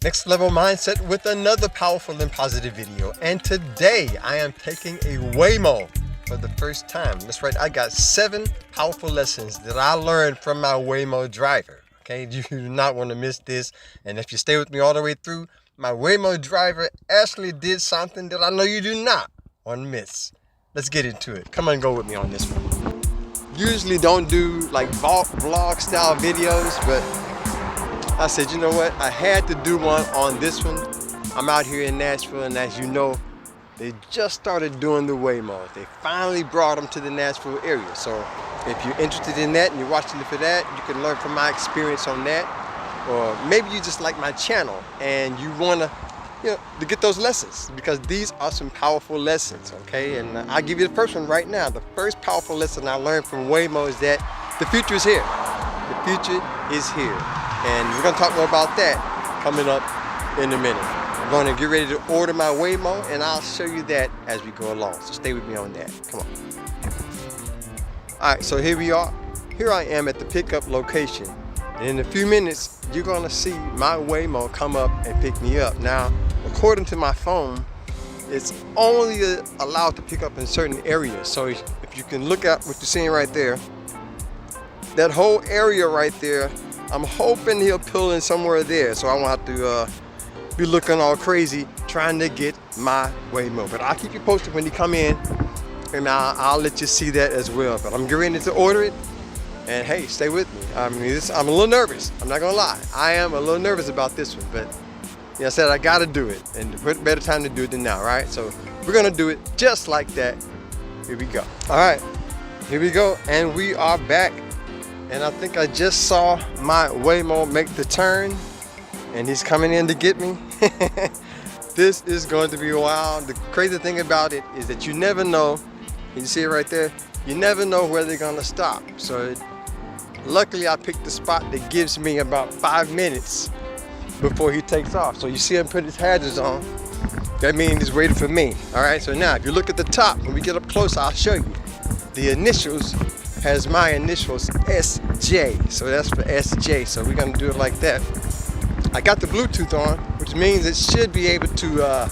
Next Level Mindset with another powerful and positive video. And today I am taking a Waymo for the first time. That's right, I got 7 powerful lessons that I learned from my Waymo driver. Okay, you do not want to miss this. And if you stay with me all the way through, my Waymo driver actually did something that I know you do not want to miss. Let's get into it. Come on, go with me on this one. Usually don't do like vlog style videos, but I said, you know what? I had to do one on this one. I'm out here in Nashville, and as you know, they just started doing the Waymos. They finally brought them to the Nashville area. So if you're interested in that and you're watching it for that, you can learn from my experience on that. Or maybe you just like my channel and you want to get those lessons, because these are some powerful lessons, okay? And I'll give you the first one right now. The first powerful lesson I learned from Waymo is that the future is here. The future is here. And we're going to talk more about that coming up in a minute. I'm going to get ready to order my Waymo, and I'll show you that as we go along. So stay with me on that. Come on. All right, so here we are. Here I am at the pickup location. And in a few minutes, you're going to see my Waymo come up and pick me up. Now, according to my phone, it's only allowed to pick up in certain areas. So if you can look at what you're seeing right there, that whole area right there, I'm hoping he'll pull in somewhere there, so I won't have to be looking all crazy trying to get my Waymo. But I'll keep you posted when he come in, and I'll let you see that as well. But I'm getting ready to order it, and hey, stay with me. I mean, I'm a little nervous. I'm not gonna lie. I am a little nervous about this one, but I said I gotta do it, and what better time to do it than now, right? So we're gonna do it just like that. Here we go. All right, here we go, and we are back. And I think I just saw my Waymo make the turn, and he's coming in to get me. This is going to be wild. The crazy thing about it is that you never know. You see it right there? You never know where they're gonna stop. So luckily I picked the spot that gives me about 5 minutes before he takes off. So you see him put his hazards on. That means he's waiting for me. All right, so now if you look at the top, when we get up close, I'll show you. The initials has my initials SJ, so that's for SJ. So we're gonna do it like that. I got the Bluetooth on, which means it should be able to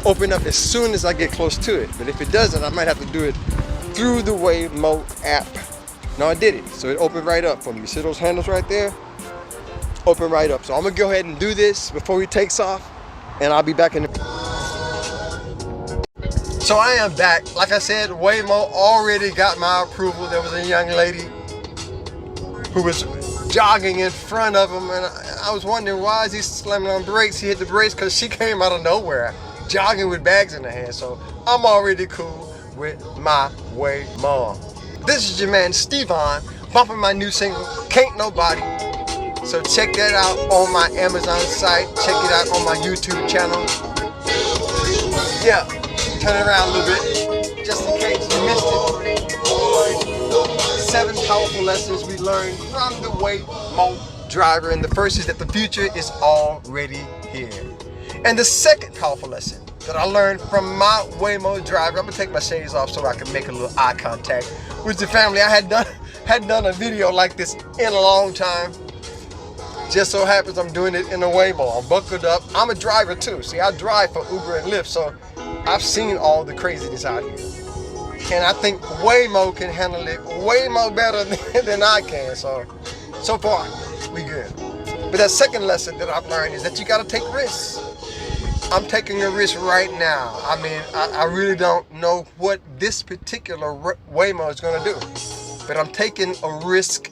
open up as soon as I get close to it. But if it doesn't, I might have to do it through the Waymo app. No, I did it, so it opened right up for me. See those handles right there? Open right up. So I'm gonna go ahead and do this before he takes off, and I'll be back in the... So I am back. Like I said, Waymo already got my approval. There was a young lady who was jogging in front of him, and I was wondering, why is he slamming on brakes? He hit the brakes because she came out of nowhere, jogging with bags in her hand. So I'm already cool with my Waymo. This is your man Stevon, bumping my new single, Can't Nobody. So check that out on my Amazon site. Check it out on my YouTube channel. Yeah. Turn it around a little bit, just in case you missed it. 7 powerful lessons we learned from the Waymo driver. And the first is that the future is already here. And the second powerful lesson that I learned from my Waymo driver, I'm gonna take my shades off so I can make a little eye contact with the family. I hadn't done a video like this in a long time. Just so happens I'm doing it in a Waymo. I'm buckled up. I'm a driver too. See, I drive for Uber and Lyft, so I've seen all the craziness out here. And I think Waymo can handle it way more better than I can. So far, we good. But that second lesson that I've learned is that you gotta take risks. I'm taking a risk right now. I mean, I really don't know what this particular Waymo is gonna do. But I'm taking a risk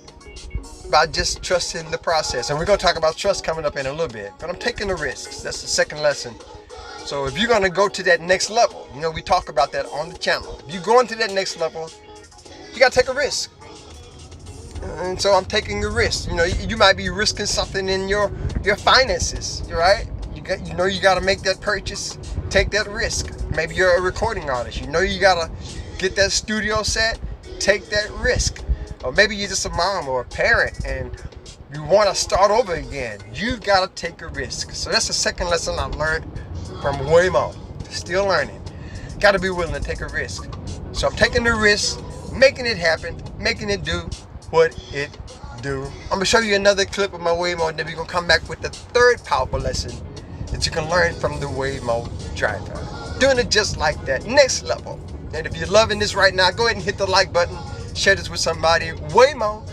by just trusting the process. And we're gonna talk about trust coming up in a little bit. But I'm taking the risks. That's the second lesson. So if you're gonna go to that next level, we talk about that on the channel. If you're going to that next level, you gotta take a risk. And so I'm taking a risk. You might be risking something in your finances, right? You gotta make that purchase, take that risk. Maybe you're a recording artist. You gotta get that studio set, take that risk. Or maybe you're just a mom or a parent and you wanna start over again. You've gotta take a risk. So that's the second lesson I learned from Waymo. Still learning. Got to be willing to take a risk. So I'm taking the risk, making it happen, making it do what it do. I'm going to show you another clip of my Waymo, and then we're going to come back with the third powerful lesson that you can learn from the Waymo driver. Doing it just like that, next level. And if you're loving this right now, go ahead and hit the like button, share this with somebody. Waymo,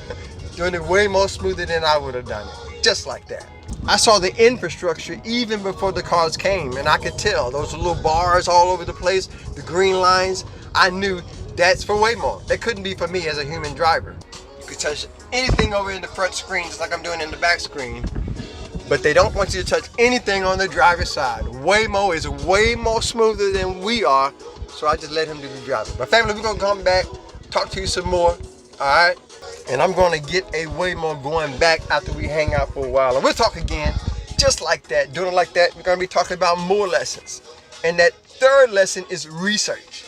doing it way more smoother than I would have done it, just like that. I saw the infrastructure even before the cars came, and I could tell those little bars all over the place, the green lines. I knew that's for Waymo. That couldn't be for me as a human driver. You could touch anything over in the front screen just like I'm doing in the back screen, but they don't want you to touch anything on the driver's side. Waymo is way more smoother than we are, so I just let him do the driving. But family, we're gonna come back, talk to you some more, all right? And I'm gonna get a Waymo going back after we hang out for a while. And we'll talk again, just like that, doing it like that. We're gonna be talking about more lessons. And that third lesson is research.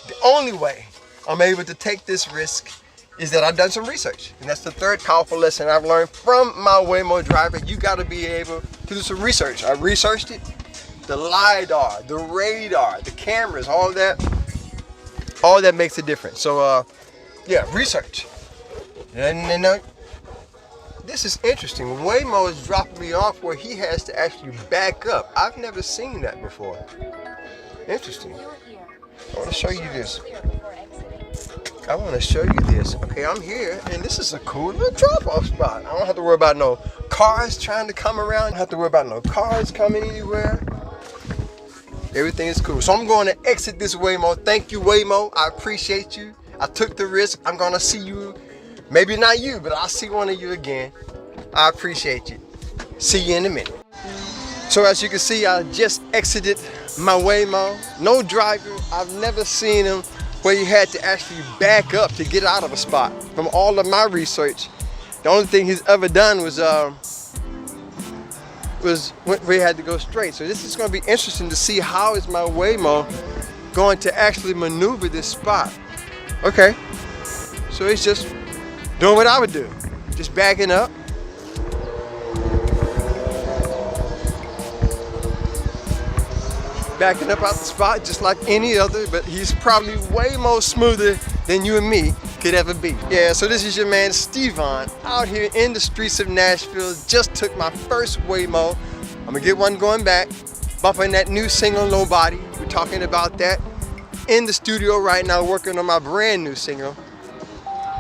The only way I'm able to take this risk is that I've done some research. And that's the third powerful lesson I've learned from my Waymo driver. You gotta be able to do some research. I researched it. The LiDAR, the radar, the cameras, all that makes a difference. So yeah, research. And this is interesting. Waymo is dropping me off where he has to actually back up. I've never seen that before. Interesting. I want to show you this. Okay, I'm here, and this is a cool little drop-off spot. I don't have to worry about no cars trying to come around. I don't have to worry about no cars coming anywhere. Everything is cool. So I'm going to exit this Waymo. Thank you, Waymo. I appreciate you. I took the risk. I'm going to see you. Maybe not you, but I'll see one of you again. I appreciate you. See you in a minute. So as you can see, I just exited my Waymo. No driver. I've never seen him where you had to actually back up to get out of a spot. From all of my research, the only thing he's ever done was where he had to go straight. So this is going to be interesting to see how is my Waymo going to actually maneuver this spot. Okay, so he's just doing what I would do, just backing up. Backing up out the spot just like any other, but he's probably way more smoother than you and me could ever be. Yeah, so this is your man Stevon out here in the streets of Nashville. Just took my first Waymo. I'm gonna get one going back, bumping that new single, Nobody. We're talking about that in the studio right now, working on my brand new single.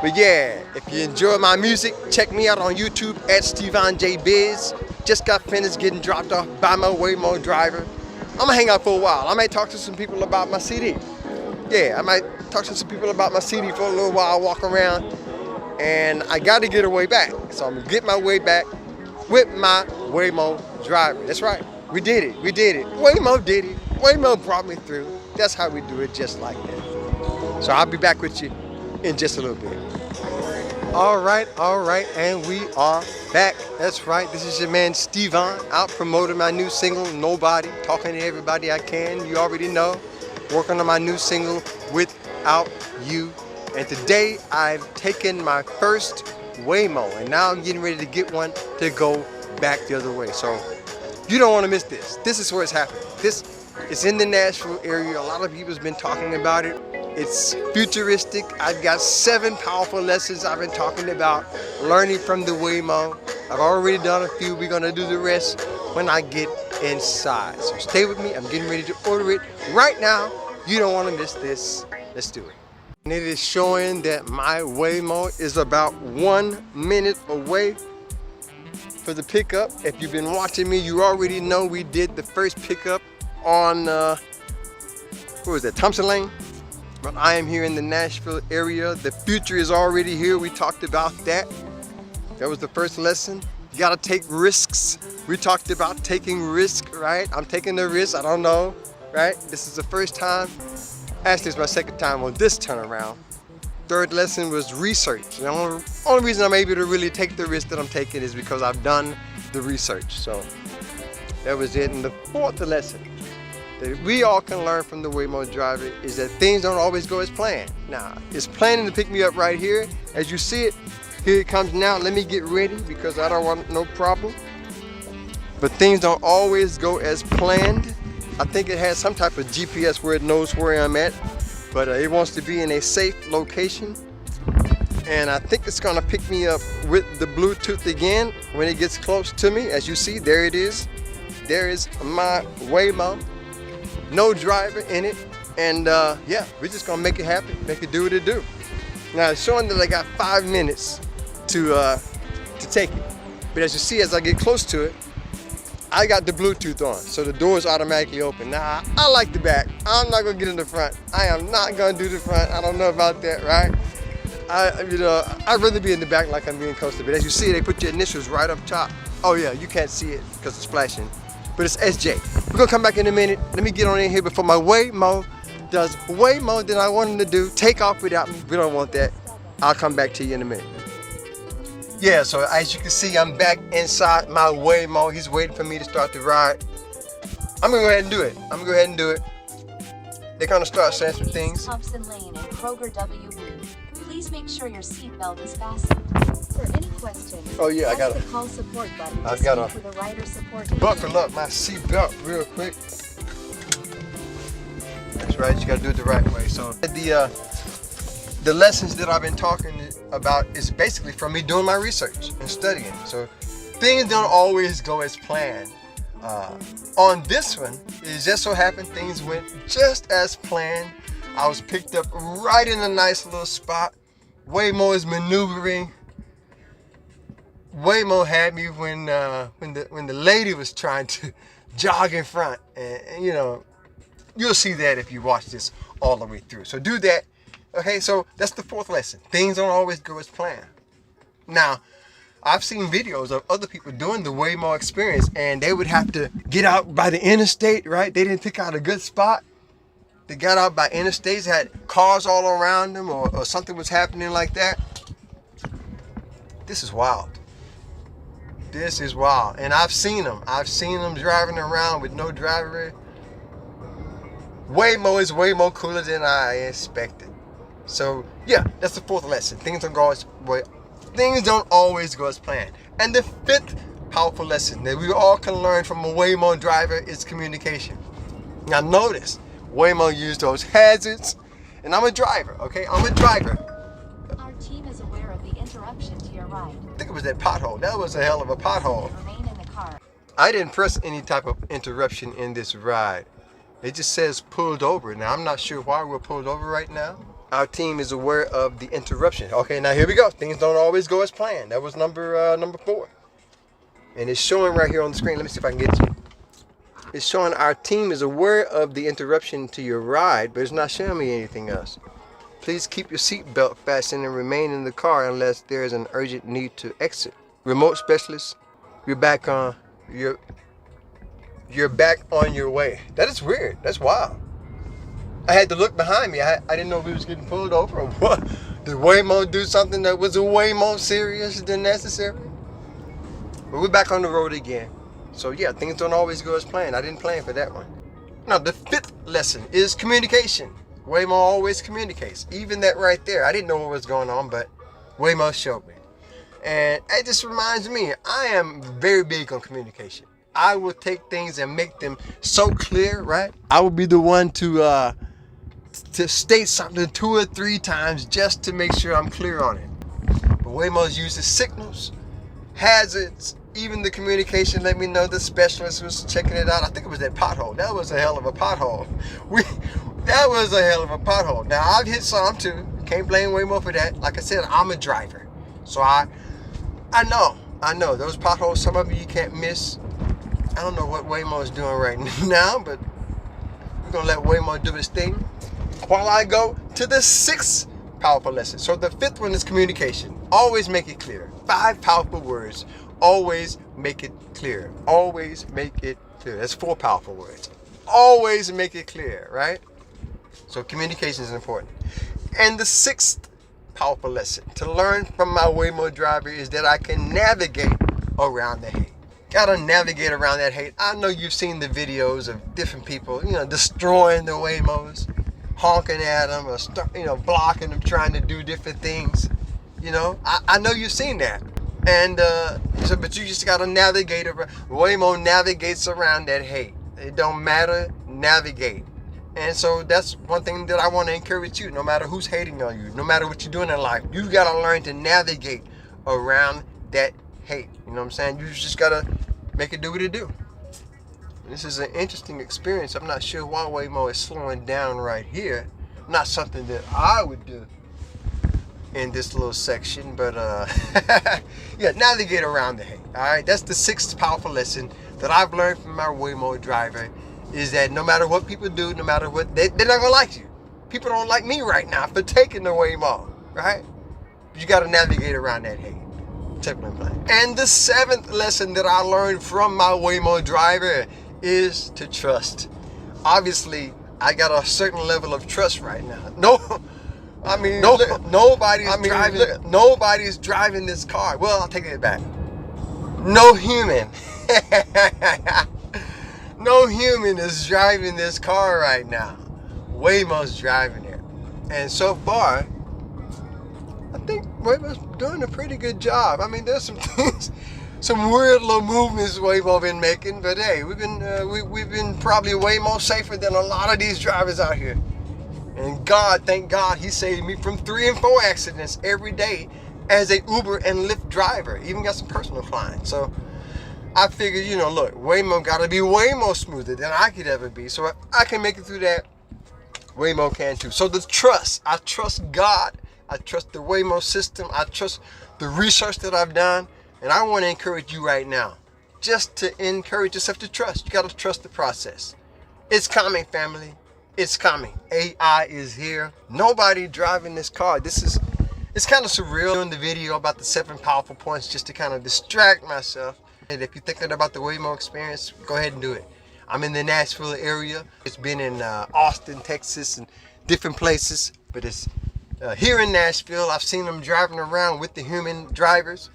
But yeah, if you enjoy my music, check me out on YouTube at Stevon J Biz. Just got finished getting dropped off by my Waymo driver. I'm gonna hang out for a while. I might talk to some people about my CD. Yeah, I might talk to some people about my CD for a little while, walk around, and I gotta get a way back. So I'm gonna get my way back with my Waymo driver. That's right, we did it. Waymo did it. Waymo brought me through. That's how we do it, just like that. So I'll be back with you in just a little bit. All right, and we are back. That's right, this is your man Stevon out promoting my new single, Nobody, talking to everybody I can. You already know, working on my new single, Without You. And today I've taken my first Waymo, and now I'm getting ready to get one to go back the other way. So you don't want to miss this. This is where it's happening. This is in the Nashville area. A lot of people's been talking about it. It's futuristic. I've got 7 powerful lessons I've been talking about, learning from the Waymo. I've already done a few. We're gonna do the rest when I get inside. So stay with me. I'm getting ready to order it right now. You don't wanna miss this. Let's do it. And it is showing that my Waymo is about 1 minute away for the pickup. If you've been watching me, you already know we did the first pickup on, what was that, Thompson Lane? But I am here in the Nashville area. The future is already here. We talked about that. That was the first lesson. You gotta take risks. We talked about taking risk, right? I'm taking the risk, I don't know, right? This is the first time. Actually, it's my second time on this turnaround. Third lesson was research. The only reason I'm able to really take the risk that I'm taking is because I've done the research. So that was it. And the fourth lesson that we all can learn from the Waymo driver is that things don't always go as planned. Now, it's planning to pick me up right here. As you see it, here it comes now. Let me get ready because I don't want no problem. But things don't always go as planned. I think it has some type of GPS where it knows where I'm at, but it wants to be in a safe location. And I think it's gonna pick me up with the Bluetooth again when it gets close to me. As you see, there it is. there is my Waymo, no driver in it, and yeah, we're just gonna make it happen, make it do what it do. Now it's showing that I got 5 minutes to take it, but as you see, as I get close to it, I got the Bluetooth on, so the doors automatically open. Now I like the back. I'm not gonna get in the front. I am not gonna do the front. I don't know about that, right? I'd rather be in the back like I'm being coasted. But as you see, they put your initials right up top. Oh yeah, you can't see it because it's flashing, but it's SJ. We're gonna come back in a minute. Let me get on in here before my Waymo does way more than I want him to do. Take off without me. We don't want that. I'll come back to you in a minute. Yeah, so as you can see, I'm back inside my Waymo. He's waiting for me to start the ride. I'm gonna go ahead and do it. They're gonna start saying some things. Thompson Lane and Kroger WB. Please make sure your seatbelt is fastened. For any questions, oh yeah, I got the call support button. I've got to the rider support buckle up my seatbelt real quick. That's right, you gotta do it the right way. So the lessons that I've been talking about is basically from me doing my research and studying. So things don't always go as planned. On this one, it just so happened things went just as planned. I was picked up right in a nice little spot. Waymo is maneuvering. Waymo had me when the lady was trying to jog in front, and you know, you'll see that if you watch this all the way through. So do that. Okay, so that's the fourth lesson. Things don't always go as planned. Now, I've seen videos of other people doing the Waymo experience, and they would have to get out by the interstate, right? They didn't pick out a good spot. They got out by interstates, had cars all around them, or something was happening like that. This is wild. This is wild. And I've seen them. I've seen them driving around with no driver. Waymo is way more cooler than I expected. So yeah, that's the fourth lesson. Things don't always go as planned. And the fifth powerful lesson that we all can learn from a Waymo driver is communication. Now notice, Waymo used those hazards, and I'm a driver, okay? I'm a driver. Our team is aware of the interruption to your ride. I think it was that pothole. That was a hell of a pothole. Remain in the car. I didn't press any type of interruption in this ride. It just says pulled over. Now, I'm not sure why we're pulled over right now. Our team is aware of the interruption. Okay, now here we go. Things don't always go as planned. That was number 4. And it's showing right here on the screen. Let me see if I can get it to you. It's showing our team is aware of the interruption to your ride, but it's not showing me anything else. Please keep your seatbelt fastened and remain in the car unless there is an urgent need to exit. Remote specialist, you're back on your way. That is weird. That's wild. I had to look behind me. I didn't know if we was getting pulled over or what. Did Waymo do something that was way more serious than necessary? But we're back on the road again. So yeah, things don't always go as planned. I didn't plan for that one. Now the fifth lesson is communication. Waymo always communicates. Even that right there, I didn't know what was going on, but Waymo showed me. And it just reminds me, I am very big on communication. I will take things and make them so clear, right? I will be the one to state something 2 or 3 times just to make sure I'm clear on it. But Waymo uses signals, hazards, even the communication let me know the specialist was checking it out. I think it was that pothole. That was a hell of a pothole. That was a hell of a pothole. Now, I've hit some too. Can't blame Waymo for that. Like I said, I'm a driver. So I know. Those potholes, some of you can't miss. I don't know what Waymo is doing right now, but we're going to let Waymo do his thing while I go to the 6th powerful lesson. So the 5th one is communication. Always make it clear. 5 powerful words. Always make it clear. Always make it clear. That's 4 powerful words. Always make it clear, right? So communication is important. And the 6th powerful lesson to learn from my Waymo driver is that I can navigate around the hate. Gotta navigate around that hate. I know you've seen the videos of different people, destroying the Waymos, honking at them, or blocking them, trying to do different things. I know you've seen that. And but you just gotta navigate around. Waymo navigates around that hate. It don't matter, navigate. And so that's one thing that I want to encourage you. No matter who's hating on you, no matter what you're doing in life, you gotta learn to navigate around that hate. You know what I'm saying? You just gotta make it do what it do. This is an interesting experience. I'm not sure why Waymo is slowing down right here. Not something that I would do in this little section, but yeah, navigate around the hay. All right, that's the sixth powerful lesson that I've learned from my Waymo driver, is that no matter what people do, no matter what, they're not gonna like you. People don't like me right now for taking the Waymo, right? But you got to navigate around that hay. And the seventh lesson that I learned from my Waymo driver is to trust. Obviously, I got a certain level of trust right now. Nobody's driving this car. Well, I'll take it back. No human. No human is driving this car right now. Waymo's driving it. And so far, I think Waymo's doing a pretty good job. I mean, there's some things, some weird little movements Waymo been making, but hey, we've been probably way more safer than a lot of these drivers out here. And God, thank God, He saved me from 3 and 4 accidents every day as a Uber and Lyft driver. Even got some personal clients. So I figured, look, Waymo got to be way more smoother than I could ever be. So if I can make it through that, Waymo can too. So the trust, I trust God. I trust the Waymo system. I trust the research that I've done. And I want to encourage you right now, just to encourage yourself to trust. You got to trust the process. It's coming, family. It's coming. AI is here. Nobody driving this car. It's kind of surreal in the video about the 7 powerful points just to kind of distract myself. And if you're thinking about the Waymo experience, go ahead and do it. I'm in the Nashville area. It's been in Austin, Texas, and different places. But it's here in Nashville. I've seen them driving around with the human drivers.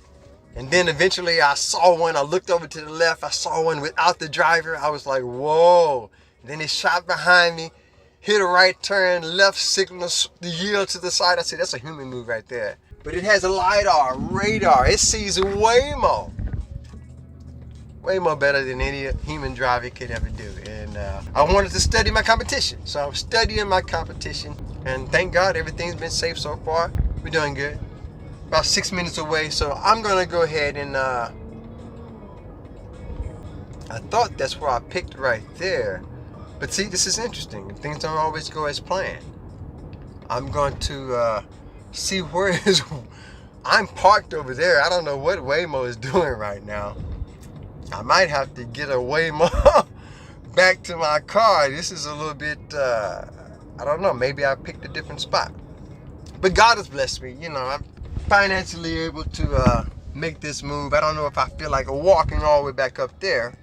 And then eventually I saw one. I looked over to the left. I saw one without the driver. I was like, whoa. And then it shot behind me, hit a right turn, left signal, the yield to the side. I said, that's a human move right there. But it has a LiDAR, radar. It sees Waymo. Waymo better than any human driver could ever do. And I wanted to study my competition. So I'm studying my competition. And thank God everything's been safe so far. We're doing good. About 6 minutes away. So I'm going to go ahead and... I thought that's where I picked right there. But see, this is interesting. Things don't always go as planned. I'm going to see where is... I'm parked over there. I don't know what Waymo is doing right now. I might have to get a Waymo back to my car. This is a little bit, I don't know, maybe I picked a different spot. But God has blessed me. I'm financially able to make this move. I don't know if I feel like walking all the way back up there.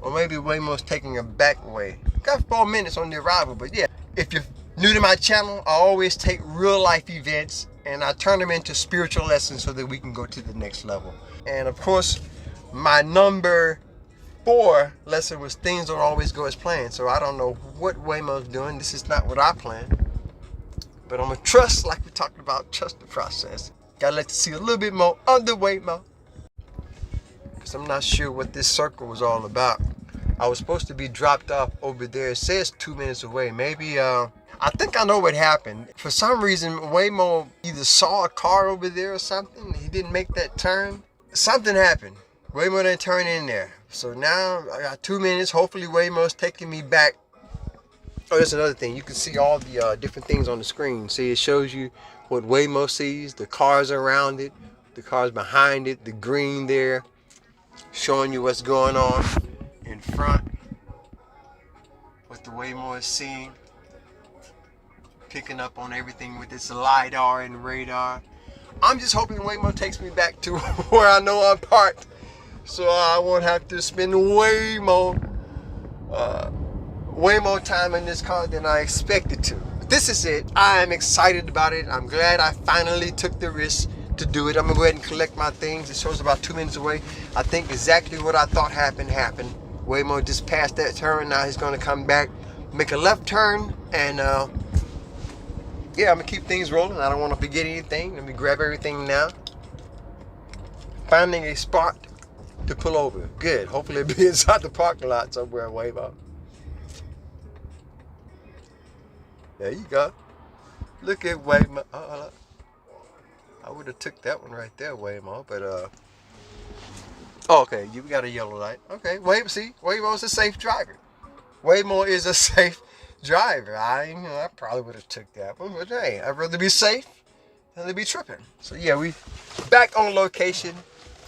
Or maybe Waymo's taking a back way. Got 4 minutes on the arrival, but yeah. If you're new to my channel, I always take real life events and I turn them into spiritual lessons so that we can go to the next level. And of course, my number 4 lesson was things don't always go as planned. So I don't know what Waymo's doing. This is not what I planned. But I'm going to trust, like we talked about, trust the process. Got to let you see a little bit more of the Waymo. Because I'm not sure what this circle was all about. I was supposed to be dropped off over there. It says 2 minutes away. Maybe, I think I know what happened. For some reason, Waymo either saw a car over there or something. He didn't make that turn. Something happened. Waymo didn't turn in there. So now I got 2 minutes. Hopefully Waymo's taking me back. Oh, there's another thing. You can see all the different things on the screen. See, it shows you what Waymo sees, the cars around it, the cars behind it, the green there, showing you what's going on in front, what the Waymo is seeing, picking up on everything with its LiDAR and radar. I'm just hoping Waymo takes me back to where I know I'm parked, so I won't have to spend way more time in this car than I expected to. But this is it. I am excited about it. I'm glad I finally took the risk to do it. I'm gonna go ahead and collect my things. It shows about 2 minutes away. I think exactly what I thought happened. Waymo just passed that turn. Now he's gonna come back, make a left turn, and yeah, I'm gonna keep things rolling. I don't want to forget anything. Let me grab everything now. Finding a spot to pull over. Good. Hopefully it'll be inside the parking lot somewhere, Waymo. There you go. Look at Waymo. I would have took that one right there, Waymo, but Oh, okay, you got a yellow light. Okay, Waymo's a safe driver. Waymo is a safe driver. I probably would have took that one, but hey, I'd rather be safe than to be tripping. So yeah, we back on location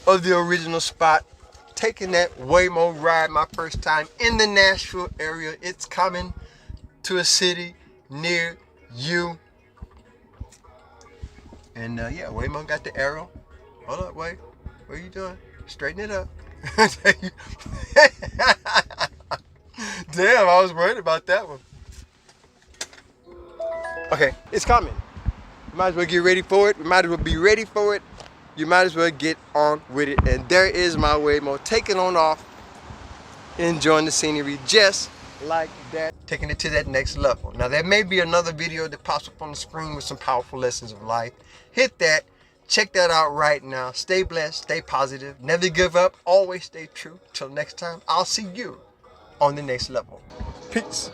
of the original spot, taking that Waymo ride my first time in the Nashville area. It's coming to a city near you. And yeah, Waymo got the arrow. Hold up, Way. What are you doing? Straighten it up. Damn, I was worried about that one. Okay, it's coming. You might as well get ready for it. You might as well be ready for it. You might as well get on with it. And there is my Waymo taking on off, enjoying the scenery just like that, taking it to that next level. Now there may be another video that pops up on the screen with some powerful lessons of life. Hit that, check that out right now. Stay blessed, stay positive, never give up, always stay true. Till next time, I'll see you on the next level. Peace.